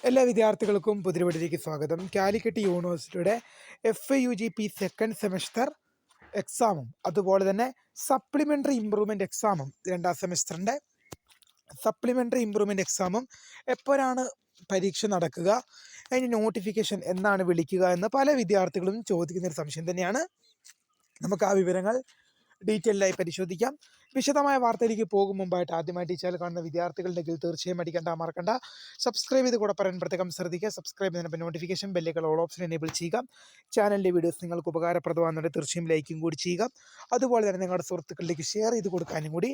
എല്ലാ വിദ്യാർത്ഥികൾക്കും പുതിയപടിയിലേക്ക് സ്വാഗതം. കാലിക്കറ്റ് യൂണിവേഴ്സിറ്റിയുടെ FIUGP സെക്കൻഡ് സെമസ്റ്റർ എക്സാമും അതുപോലെ തന്നെ സപ്ലിമെൻ്ററി ഇമ്പ്രൂവ്മെൻ്റ് എക്സാമും രണ്ടാം സെമസ്റ്ററിൻ്റെ സപ്ലിമെൻ്ററി ഇമ്പ്രൂവ്മെൻ്റ് എക്സാമും എപ്പോഴാണ് പരീക്ഷ നടക്കുക, അതിന് നോട്ടിഫിക്കേഷൻ എന്നാണ് വിളിക്കുക എന്ന് പല വിദ്യാർത്ഥികളും ചോദിക്കുന്നൊരു സംശയം തന്നെയാണ്. നമുക്ക് ആ വിവരങ്ങൾ ഡീറ്റെയിലായി പരിശോധിക്കാം. വിശദമായ വാർത്തയിലേക്ക് പോകും മുമ്പായിട്ട് ആദ്യമായിട്ട് ഈ ചാനൽ കാണുന്ന വിദ്യാർത്ഥികളുണ്ടെങ്കിൽ തീർച്ചയായും മറക്കണ്ട സബ്സ്ക്രൈബ് ചെയ്ത് കൂടെ പറയാൻ പ്രത്യേകം ശ്രദ്ധിക്കുക. സബ്സ്ക്രൈബ് ചെയ്യുന്നതിന് നോട്ടിഫിക്കേഷൻ ബെല്ലുകൾ ഓൾ ഓപ്ഷൻ എനേബിൾ ചെയ്യുക. ചാനലിലെ വീഡിയോസ് നിങ്ങൾക്ക് ഉപകാരപ്രദമാകുന്നുണ്ട് തീർച്ചയായും ലൈക്കും കൂടി ചെയ്യുക. അതുപോലെ തന്നെ നിങ്ങളുടെ സുഹൃത്തുക്കളിലേക്ക് ഷെയർ ചെയ്ത് കൊടുക്കാനും കൂടി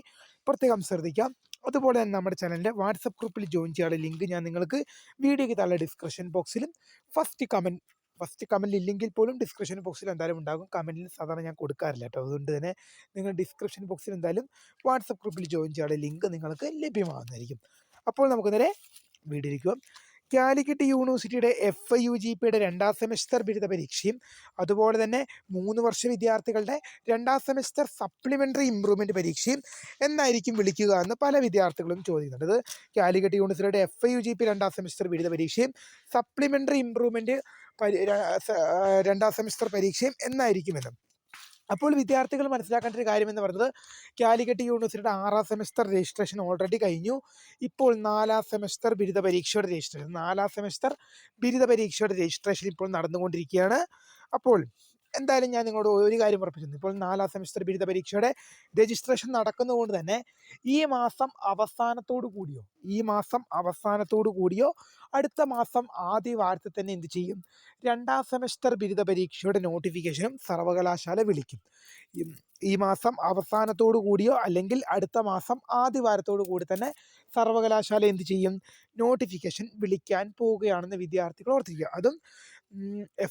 പ്രത്യേകം ശ്രദ്ധിക്കാം. അതുപോലെ തന്നെ നമ്മുടെ ചാനലിൻ്റെ വാട്സപ്പ് ഗ്രൂപ്പിൽ ജോയിൻ ചെയ്യാനുള്ള ലിങ്ക് ഞാൻ നിങ്ങൾക്ക് വീഡിയോയ്ക്ക് താഴെ ഡിസ്ക്രിപ്ഷൻ ബോക്സിലും ഫസ്റ്റ് കമൻറ്റിൽ ഇല്ലെങ്കിൽ പോലും ഡിസ്ക്രിപ്ഷൻ ബോക്സിൽ എന്തായാലും ഉണ്ടാകും. കമൻറ്റിൽ സാധാരണ ഞാൻ കൊടുക്കാറില്ല കേട്ടോ. അതുകൊണ്ട് തന്നെ നിങ്ങൾ ഡിസ്ക്രിപ്ഷൻ ബോക്സിൽ എന്തായാലും വാട്സപ്പ് ഗ്രൂപ്പിൽ ജോയിൻ ചെയ്യാനുള്ള ലിങ്ക് നിങ്ങൾക്ക് ലഭ്യമാകുന്നതായിരിക്കും. അപ്പോൾ നമുക്ക് നേരെ വീഡിയോയിലേക്ക് പോകാം. കാലിക്കറ്റ് യൂണിവേഴ്സിറ്റിയുടെ FIUGPയുടെ രണ്ടാം സെമസ്റ്റർ ബിരുദ പരീക്ഷയും അതുപോലെ തന്നെ 3 വർഷ വിദ്യാർത്ഥികളുടെ രണ്ടാം സെമസ്റ്റർ സപ്ലിമെൻ്ററി ഇമ്പ്രൂവ്മെൻറ്റ് പരീക്ഷയും എന്നായിരിക്കും വിളിക്കുക എന്ന് പല വിദ്യാർത്ഥികളും ചോദിക്കുന്നുണ്ട്. ഇത് കാലിക്കറ്റ് യൂണിവേഴ്സിറ്റിയുടെ FIUGP രണ്ടാം സെമസ്റ്റർ ബിരുദ പരീക്ഷയും സപ്ലിമെൻ്ററി ഇമ്പ്രൂവ്മെൻറ്റ് രണ്ടാം സെമസ്റ്റർ പരീക്ഷയും എന്നായിരിക്കുമെന്നും. അപ്പോൾ വിദ്യാർത്ഥികൾ മനസ്സിലാക്കേണ്ട ഒരു കാര്യമെന്ന് പറയുന്നത്, കാലിക്കറ്റ് യൂണിവേഴ്സിറ്റിയുടെ 6ാം സെമസ്റ്റർ രജിസ്ട്രേഷൻ ഓൾറെഡി കഴിഞ്ഞു. ഇപ്പോൾ 4ാം സെമസ്റ്റർ ബിരുദ പരീക്ഷയുടെ രജിസ്ട്രേഷൻ ഇപ്പോൾ നടന്നുകൊണ്ടിരിക്കുകയാണ്. അപ്പോൾ എന്തായാലും ഞാൻ നിങ്ങളോട് ഒരു കാര്യം ഉറപ്പിച്ചിരുന്നു. ഇപ്പോൾ 4ാം സെമസ്റ്റർ ബിരുദ പരീക്ഷയുടെ രജിസ്ട്രേഷൻ നടക്കുന്നതുകൊണ്ട് തന്നെ ഈ മാസം അവസാനത്തോടു കൂടിയോ അടുത്ത മാസം ആദ്യ വാരത്തിൽ തന്നെ എന്ത് ചെയ്യും, രണ്ടാം സെമസ്റ്റർ ബിരുദ പരീക്ഷയുടെ നോട്ടിഫിക്കേഷനും സർവകലാശാല വിളിക്കും. ഈ മാസം അവസാനത്തോടു കൂടിയോ അല്ലെങ്കിൽ അടുത്ത മാസം ആദ്യ വാരത്തോടു കൂടി തന്നെ സർവകലാശാല എന്ത് ചെയ്യും, നോട്ടിഫിക്കേഷൻ വിളിക്കാൻ പോവുകയാണെന്ന് വിദ്യാർത്ഥികൾ ഓർത്തിരിക്കുക. അതും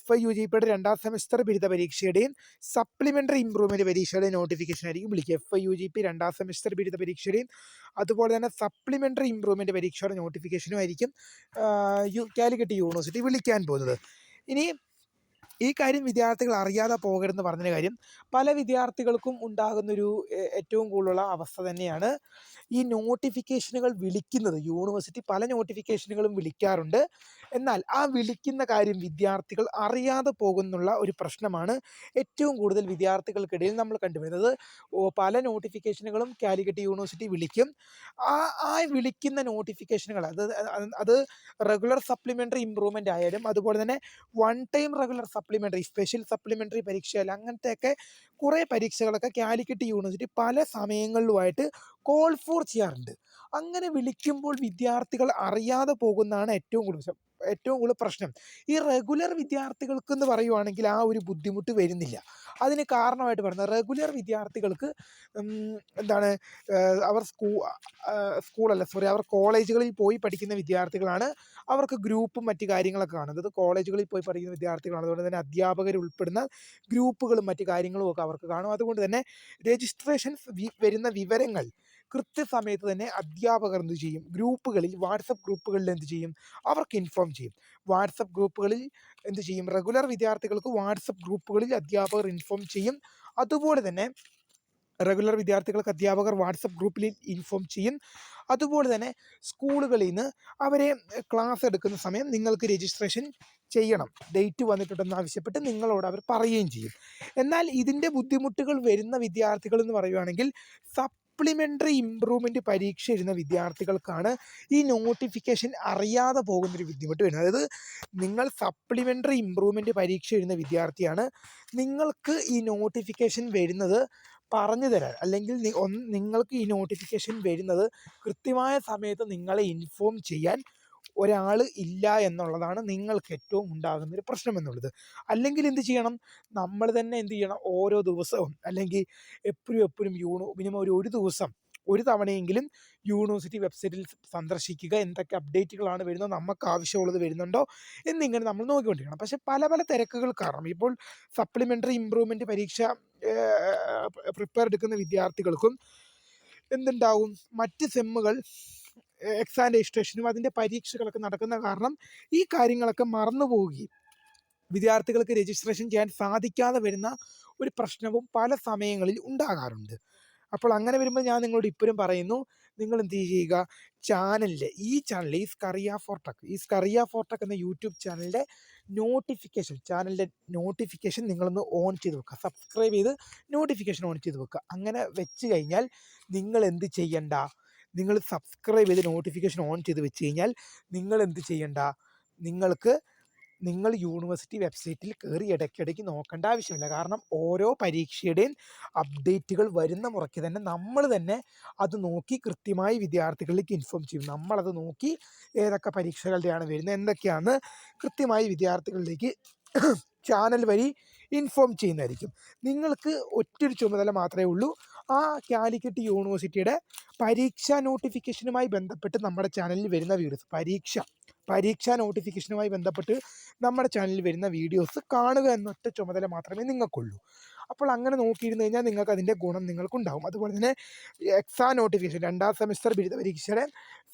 FIUGPയുടെ രണ്ടാം സെമസ്റ്റർ ബിരുദ പരീക്ഷയുടെയും സപ്ലിമെൻ്ററി ഇമ്പ്രൂവ്മെൻറ്റ് പരീക്ഷയുടെയും നോട്ടിഫിക്കേഷൻ ആയിരിക്കും വിളിക്കുക. FIUGP രണ്ടാം സെമസ്റ്റർ ബിരുദ പരീക്ഷയുടെയും അതുപോലെ തന്നെ സപ്ലിമെൻ്ററി ഇമ്പ്രൂവ്മെൻറ്റ് പരീക്ഷയുടെ നോട്ടിഫിക്കേഷനും ആയിരിക്കും കാലിക്കറ്റ് യൂണിവേഴ്സിറ്റി വിളിക്കാൻ പോകുന്നത്. ഇനി ഈ കാര്യം വിദ്യാർത്ഥികൾ അറിയാതെ പോകരുതെന്ന് പറഞ്ഞ കാര്യം, പല വിദ്യാർത്ഥികൾക്കും ഉണ്ടാകുന്നൊരു ഏറ്റവും കൂടുതലുള്ള അവസ്ഥ തന്നെയാണ് ഈ നോട്ടിഫിക്കേഷനുകൾ വിളിക്കുന്നത്. യൂണിവേഴ്സിറ്റി പല നോട്ടിഫിക്കേഷനുകളും വിളിക്കാറുണ്ട്. എന്നാൽ ആ വിളിക്കുന്ന കാര്യം വിദ്യാർത്ഥികൾ അറിയാതെ പോകുന്നുള്ള ഒരു പ്രശ്നമാണ് ഏറ്റവും കൂടുതൽ വിദ്യാർത്ഥികൾക്കിടയിൽ നമ്മൾ കണ്ടുവരുന്നത്. പല നോട്ടിഫിക്കേഷനുകളും കാലിക്കറ്റ് യൂണിവേഴ്സിറ്റി വിളിക്കും. ആ വിളിക്കുന്ന നോട്ടിഫിക്കേഷനുകൾ അത് റെഗുലർ സപ്ലിമെൻ്ററി ഇമ്പ്രൂവ്മെൻ്റ് ആയാലും അതുപോലെ തന്നെ one time regular supplementary, special supplementary പരീക്ഷയിൽ അങ്ങനത്തെയൊക്കെ കുറേ പരീക്ഷകളൊക്കെ കാലിക്കറ്റ് യൂണിവേഴ്സിറ്റി പല സമയങ്ങളിലുമായിട്ട് കോൾ ഫോർ ചെയ്യാറുണ്ട്. അങ്ങനെ വിളിക്കുമ്പോൾ വിദ്യാർത്ഥികൾ അറിയാതെ പോകുന്നതാണ് ഏറ്റവും കൂടുതൽ പ്രശ്നം. ഈ റെഗുലർ വിദ്യാർത്ഥികൾക്കെന്ന് പറയുവാണെങ്കിൽ ആ ഒരു ബുദ്ധിമുട്ട് വരുന്നില്ല. അതിന് കാരണമായിട്ട് പറയുന്നത്, റെഗുലർ വിദ്യാർത്ഥികൾക്ക് എന്താണ്, അവർ അവർ കോളേജുകളിൽ പോയി പഠിക്കുന്ന വിദ്യാർത്ഥികളാണ്. അവർക്ക് ഗ്രൂപ്പും മറ്റു കാര്യങ്ങളൊക്കെ കാണുന്നത്. അത് കോളേജുകളിൽ പോയി പഠിക്കുന്ന വിദ്യാർത്ഥികളാണ്. അതുകൊണ്ട് തന്നെ അധ്യാപകർ ഉൾപ്പെടുന്ന ഗ്രൂപ്പുകളും മറ്റു കാര്യങ്ങളും ഒക്കെ അവർക്ക് കാണും. അതുകൊണ്ട് തന്നെ രജിസ്ട്രേഷൻ വരുന്ന വിവരങ്ങൾ കൃത്യസമയത്ത് തന്നെ അധ്യാപകർ എന്ത് ചെയ്യും, വാട്സപ്പ് ഗ്രൂപ്പുകളിൽ എന്ത് ചെയ്യും, അവർക്ക് ഇൻഫോം ചെയ്യും. വാട്സപ്പ് ഗ്രൂപ്പുകളിൽ എന്ത് ചെയ്യും, റെഗുലർ വിദ്യാർത്ഥികൾക്ക് വാട്സപ്പ് ഗ്രൂപ്പുകളിൽ അധ്യാപകർ ഇൻഫോം ചെയ്യും. അതുപോലെ തന്നെ റെഗുലർ വിദ്യാർത്ഥികൾക്ക് അധ്യാപകർ വാട്സപ്പ് ഗ്രൂപ്പിൽ ഇൻഫോം ചെയ്യും. അതുപോലെ തന്നെ സ്കൂളുകളിൽ നിന്ന് അവരെ ക്ലാസ് എടുക്കുന്ന സമയം നിങ്ങൾക്ക് രജിസ്ട്രേഷൻ ചെയ്യണം, ഡേറ്റ് വന്നിട്ടുണ്ടെന്ന് ആവശ്യപ്പെട്ട് നിങ്ങളോട് അവർ പറയുകയും ചെയ്യും. എന്നാൽ ഇതിൻ്റെ ബുദ്ധിമുട്ടുകൾ വരുന്ന വിദ്യാർത്ഥികൾ എന്ന് പറയുകയാണെങ്കിൽ സപ്ലിമെൻ്ററി ഇമ്പ്രൂവ്മെൻറ്റ് പരീക്ഷ എഴുതുന്ന വിദ്യാർത്ഥികൾക്കാണ് ഈ നോട്ടിഫിക്കേഷൻ അറിയാതെ പോകുന്നൊരു ബുദ്ധിമുട്ട് വരുന്നത്. അതായത് നിങ്ങൾ സപ്ലിമെൻ്ററി ഇമ്പ്രൂവ്മെൻറ്റ് പരീക്ഷ എഴുതുന്ന വിദ്യാർത്ഥിയാണ്, നിങ്ങൾക്ക് ഈ നോട്ടിഫിക്കേഷൻ വരുന്നത് പറഞ്ഞു തരാൻ, അല്ലെങ്കിൽ നിങ്ങൾക്ക് ഈ നോട്ടിഫിക്കേഷൻ വരുന്നത് കൃത്യമായ സമയത്ത് നിങ്ങളെ ഇൻഫോം ചെയ്യാൻ ഒരാൾ ഇല്ല എന്നുള്ളതാണ് നിങ്ങൾക്ക് ഏറ്റവും ഉണ്ടാകുന്നൊരു പ്രശ്നം എന്നുള്ളത്. അല്ലെങ്കിൽ എന്ത് ചെയ്യണം, നമ്മൾ തന്നെ എന്ത് ചെയ്യണം, ഓരോ ദിവസവും അല്ലെങ്കിൽ എപ്പോഴും മിനിമം ഒരു ദിവസം ഒരു തവണയെങ്കിലും യൂണിവേഴ്സിറ്റി വെബ്സൈറ്റിൽ സന്ദർശിക്കുക. എന്തൊക്കെ അപ്ഡേറ്റുകളാണ് വരുന്നത്, നമുക്ക് ആവശ്യമുള്ളത് വരുന്നുണ്ടോ എന്നിങ്ങനെ നമ്മൾ നോക്കിക്കൊണ്ടിരിക്കണം. പക്ഷേ പല തിരക്കുകൾ കാരണം ഇപ്പോൾ സപ്ലിമെൻ്ററി ഇമ്പ്രൂവ്മെൻറ്റ് പരീക്ഷ പ്രിപ്പയർ എടുക്കുന്ന വിദ്യാർത്ഥികൾക്കും എന്തുണ്ടാവും, മറ്റ് സെമ്മുകൾ എക്സാം രജിസ്ട്രേഷനും അതിൻ്റെ പരീക്ഷകളൊക്കെ നടക്കുന്ന കാരണം ഈ കാര്യങ്ങളൊക്കെ മറന്നു പോവുകയും വിദ്യാർത്ഥികൾക്ക് രജിസ്ട്രേഷൻ ചെയ്യാൻ സാധിക്കാതെ വരുന്ന ഒരു പ്രശ്നവും പല സമയങ്ങളിൽ ഉണ്ടാകാറുണ്ട്. അപ്പോൾ അങ്ങനെ വരുമ്പോൾ ഞാൻ നിങ്ങളോട് ഇപ്പോഴും പറയുന്നു, നിങ്ങൾ എന്ത് ചെയ്യുക, ചാനലിൻ്റെ ഈ സ്കറിയ ഫോർ ടെക് എന്ന യൂട്യൂബ് ചാനലിൻ്റെ നോട്ടിഫിക്കേഷൻ നിങ്ങളൊന്ന് ഓൺ ചെയ്ത് വെക്കുക, സബ്സ്ക്രൈബ് ചെയ്ത് നോട്ടിഫിക്കേഷൻ ഓൺ ചെയ്ത് വെക്കുക. അങ്ങനെ വെച്ച് കഴിഞ്ഞാൽ നിങ്ങൾ എന്ത് ചെയ്യണ്ട, നിങ്ങൾ സബ്സ്ക്രൈബ് ചെയ്ത് നോട്ടിഫിക്കേഷൻ ഓൺ ചെയ്ത് വെച്ച് കഴിഞ്ഞാൽ നിങ്ങൾ എന്ത് ചെയ്യണ്ട, നിങ്ങൾ യൂണിവേഴ്സിറ്റി വെബ്സൈറ്റിൽ കയറി ഇടയ്ക്കിടയ്ക്ക് നോക്കേണ്ട ആവശ്യമില്ല. കാരണം ഓരോ പരീക്ഷയുടെയും അപ്ഡേറ്റുകൾ വരുന്ന മുറയ്ക്ക് തന്നെ നമ്മൾ തന്നെ അത് നോക്കി കൃത്യമായി വിദ്യാർത്ഥികളിലേക്ക് ഇൻഫോം ചെയ്യും. നമ്മളത് നോക്കി ഏതൊക്കെ പരീക്ഷകളുടെയാണ് വരുന്നത്, എന്തൊക്കെയാണെന്ന് കൃത്യമായി വിദ്യാർത്ഥികളിലേക്ക് ചാനൽ വഴി ഇൻഫോം ചെയ്യുന്നതായിരിക്കും. നിങ്ങൾക്ക് ഒറ്റൊരു ചുമതല മാത്രമേ ഉള്ളൂ, ആ കാലിക്കറ്റ് യൂണിവേഴ്സിറ്റിയുടെ പരീക്ഷാ നോട്ടിഫിക്കേഷനുമായി ബന്ധപ്പെട്ട് നമ്മുടെ ചാനലിൽ വരുന്ന വീഡിയോസ്, പരീക്ഷാ നോട്ടിഫിക്കേഷനുമായി ബന്ധപ്പെട്ട് നമ്മുടെ ചാനലിൽ വരുന്ന വീഡിയോസ് കാണുക എന്നൊറ്റ ചുമതല മാത്രമേ നിങ്ങൾക്കുള്ളൂ. അപ്പോൾ അങ്ങനെ നോക്കിയിരുന്നു കഴിഞ്ഞാൽ നിങ്ങൾക്ക് അതിൻ്റെ ഗുണം നിങ്ങൾക്കുണ്ടാകും. അതുപോലെ തന്നെ എക്സാം നോട്ടിഫിക്കേഷൻ, 2ാം സെമിസ്റ്റർ ബിരുദ പരീക്ഷയുടെ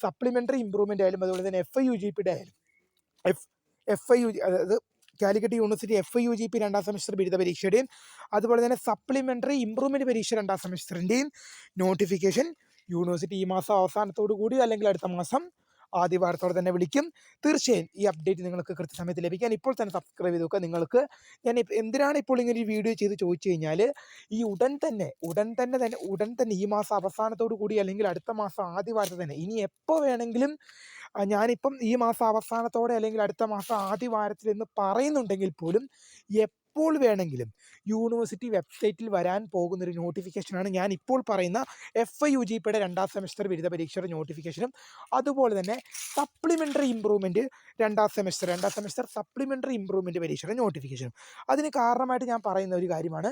സപ്ലിമെൻ്ററി ഇമ്പ്രൂവ്മെൻ്റ് ആയാലും അതുപോലെ തന്നെ FIUGP ആയാലും അതായത് കാലിക്കറ്റ് യൂണിവേഴ്സിറ്റി FIUGP 2ാം സെമിസ്റ്റർ ബിരുദ പരീക്ഷയുടെയും അതുപോലെ തന്നെ സപ്ലിമെൻ്ററി ഇമ്പ്രൂവ്മെൻറ്റ് പരീക്ഷ 2ാം സെമിസ്റ്ററിൻ്റെയും നോട്ടിഫിക്കേഷൻ യൂണിവേഴ്സിറ്റി ഈ മാസം അവസാനത്തോടു കൂടി അല്ലെങ്കിൽ അടുത്ത മാസം ആദ്യവാരത്തോടെ തന്നെ വിളിക്കും. തീർച്ചയായും ഈ അപ്ഡേറ്റ് നിങ്ങൾക്ക് കൃത്യസമയത്ത് ലഭിക്കാൻ ഇപ്പോൾ തന്നെ സബ്സ്ക്രൈബ് ചെയ്ത് നോക്കുക. ഞാൻ എന്തിനാണ് ഇപ്പോൾ ഇങ്ങനെ ഒരു വീഡിയോ ചെയ്ത് ചോദിച്ചു കഴിഞ്ഞാൽ, ഈ ഉടൻ തന്നെ ഈ മാസം അവസാനത്തോടു കൂടി അല്ലെങ്കിൽ അടുത്ത മാസം ആദ്യവാരത്തിൽ തന്നെ, ഇനി എപ്പോൾ വേണമെങ്കിലും ഞാനിപ്പം ഈ മാസം അവസാനത്തോടെ അല്ലെങ്കിൽ അടുത്ത മാസം ആദ്യവാരത്തിൽ എന്ന് പറയുന്നുണ്ടെങ്കിൽ പോലും എപ്പോൾ വേണമെങ്കിലും യൂണിവേഴ്സിറ്റി വെബ്സൈറ്റിൽ വരാൻ പോകുന്നൊരു നോട്ടിഫിക്കേഷനാണ് ഞാൻ ഇപ്പോൾ പറയുന്ന FIUGPയുടെ 2ാം സെമിസ്റ്റർ ബിരുദ പരീക്ഷയുടെ നോട്ടിഫിക്കേഷനും അതുപോലെ തന്നെ supplementary improvement 2ാം semester supplementary improvement പരീക്ഷയുടെ നോട്ടിഫിക്കേഷനും. അതിന് കാരണമായിട്ട് ഞാൻ പറയുന്ന ഒരു കാര്യമാണ്,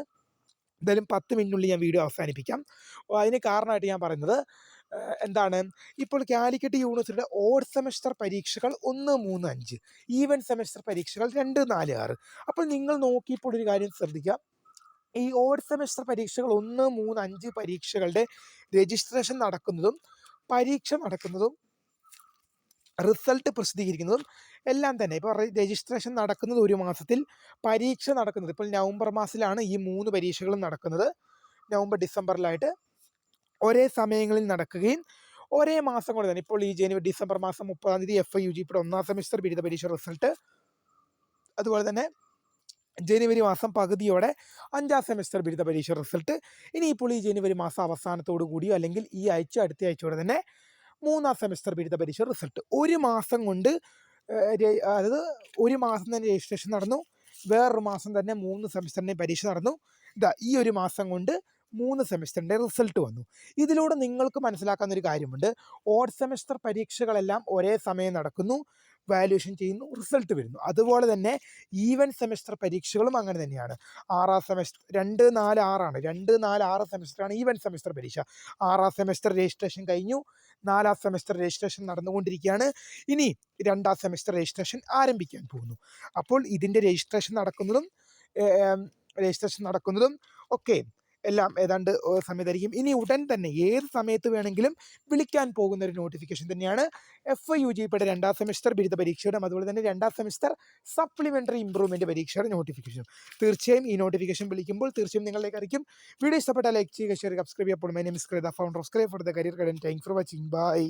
എന്തായാലും 10 മിനിറ്റിനുള്ളിൽ ഞാൻ വീഡിയോ അവസാനിപ്പിക്കാം. അതിന് കാരണമായിട്ട് ഞാൻ പറയുന്നത് എന്താണ്, ഇപ്പോൾ കാലിക്കറ്റ് യൂണിവേഴ്സിറ്റിയുടെ ഓഡ് സെമസ്റ്റർ പരീക്ഷകൾ 1, 3, 5, ഈവൻ സെമസ്റ്റർ പരീക്ഷകൾ 2, 4, 6. അപ്പോൾ നിങ്ങൾ നോക്കിയപ്പോൾ ഒരു കാര്യം ശ്രദ്ധിക്കുക, ഈ ഓഡ് സെമസ്റ്റർ പരീക്ഷകൾ 1, 3, 5 പരീക്ഷകളുടെ രജിസ്ട്രേഷൻ നടക്കുന്നതും പരീക്ഷ നടക്കുന്നതും റിസൾട്ട് പ്രസിദ്ധീകരിക്കുന്നതും എല്ലാം തന്നെ, ഇപ്പോൾ രജിസ്ട്രേഷൻ നടക്കുന്നത് ഒരു മാസത്തിൽ, പരീക്ഷ നടക്കുന്നത് ഇപ്പോൾ നവംബർ മാസത്തിലാണ് ഈ 3 പരീക്ഷകളും നടക്കുന്നത്. നവംബർ ഡിസംബറിലായിട്ട് ഒരേ സമയങ്ങളിൽ നടക്കുകയും ഒരേ മാസം കൊണ്ട് തന്നെ, ഇപ്പോൾ ഈ ഡിസംബർ മാസം 30-ാം തീയതി FIUGPയുടെ 1ാം സെമിസ്റ്റർ ബിരുദ പരീക്ഷ റിസൾട്ട്, അതുപോലെ തന്നെ ജനുവരി മാസം പകുതിയോടെ 5ാം സെമിസ്റ്റർ ബിരുദ പരീക്ഷ റിസൾട്ട്, ഇനിയിപ്പോൾ ഈ ജനുവരി മാസം അവസാനത്തോടു കൂടിയോ അല്ലെങ്കിൽ ഈ ആഴ്ച അടുത്ത ആഴ്ചയോടെ തന്നെ 3ാം സെമിസ്റ്റർ ബിരുദ പരീക്ഷ റിസൾട്ട്. ഒരു മാസം കൊണ്ട് അതായത് ഒരു മാസം തന്നെ രജിസ്ട്രേഷൻ നടന്നു, വേറൊരു മാസം തന്നെ 3 സെമിസ്റ്ററിൻ്റെ പരീക്ഷ നടന്നു. ഈ ഒരു മാസം കൊണ്ട് 3 സെമിസ്റ്ററിൻ്റെ റിസൾട്ട് വന്നു. ഇതിലൂടെ നിങ്ങൾക്ക് മനസ്സിലാക്കാവുന്നൊരു കാര്യമുണ്ട്, ഓഡ് സെമിസ്റ്റർ പരീക്ഷകളെല്ലാം ഒരേ സമയം നടക്കുന്നു, വാല്യുവേഷൻ ചെയ്യുന്നു, റിസൾട്ട് വരുന്നു. അതുപോലെ തന്നെ ഈവൻ സെമിസ്റ്റർ പരീക്ഷകളും അങ്ങനെ തന്നെയാണ്. 6ാം സെമിസ്റ്റർ 2, 4, 6 സെമിസ്റ്ററാണ് ഈവൻ സെമിസ്റ്റർ പരീക്ഷ. 6ാം സെമിസ്റ്റർ രജിസ്ട്രേഷൻ കഴിഞ്ഞു, 4ാം സെമിസ്റ്റർ രജിസ്ട്രേഷൻ നടന്നുകൊണ്ടിരിക്കുകയാണ്, ഇനി 2ാം സെമിസ്റ്റർ രജിസ്ട്രേഷൻ ആരംഭിക്കാൻ പോകുന്നു. അപ്പോൾ ഇതിൻ്റെ രജിസ്ട്രേഷൻ നടക്കുന്നതും ഒക്കെ എല്ലാം ഏതാണ്ട് സമയത്തായിരിക്കും. ഇനി ഉടൻ തന്നെ ഏത് സമയത്ത് വേണമെങ്കിലും വിളിക്കാൻ പോകുന്ന ഒരു നോട്ടിഫിക്കേഷൻ തന്നെയാണ് FIUGPയുടെ 2ാം സെമിസ്റ്റർ ബിരുദ പരീക്ഷയുടെ അതുപോലെ തന്നെ 2ാം സെമിസ്റ്റർ സപ്ലിമെൻ്ററി ഇമ്പ്രൂവ്മെൻറ്റ് പരീക്ഷയുടെ നോട്ടിഫിക്കേഷൻ. തീർച്ചയായും ഈ നോട്ടിഫിക്കേഷൻ വിളിക്കുമ്പോൾ തീർച്ചയായും നിങ്ങളിലേക്ക് അറിയിക്കും. വീഡിയോ ഇഷ്ടപ്പെട്ടാൽ ലൈക്ക് ചെയ്യുക, ഷെയർ, സബ്സ്ക്രൈബ് ചെയ്യുക. My name is founder of scribe for the career guidance. Thanks for watching. By.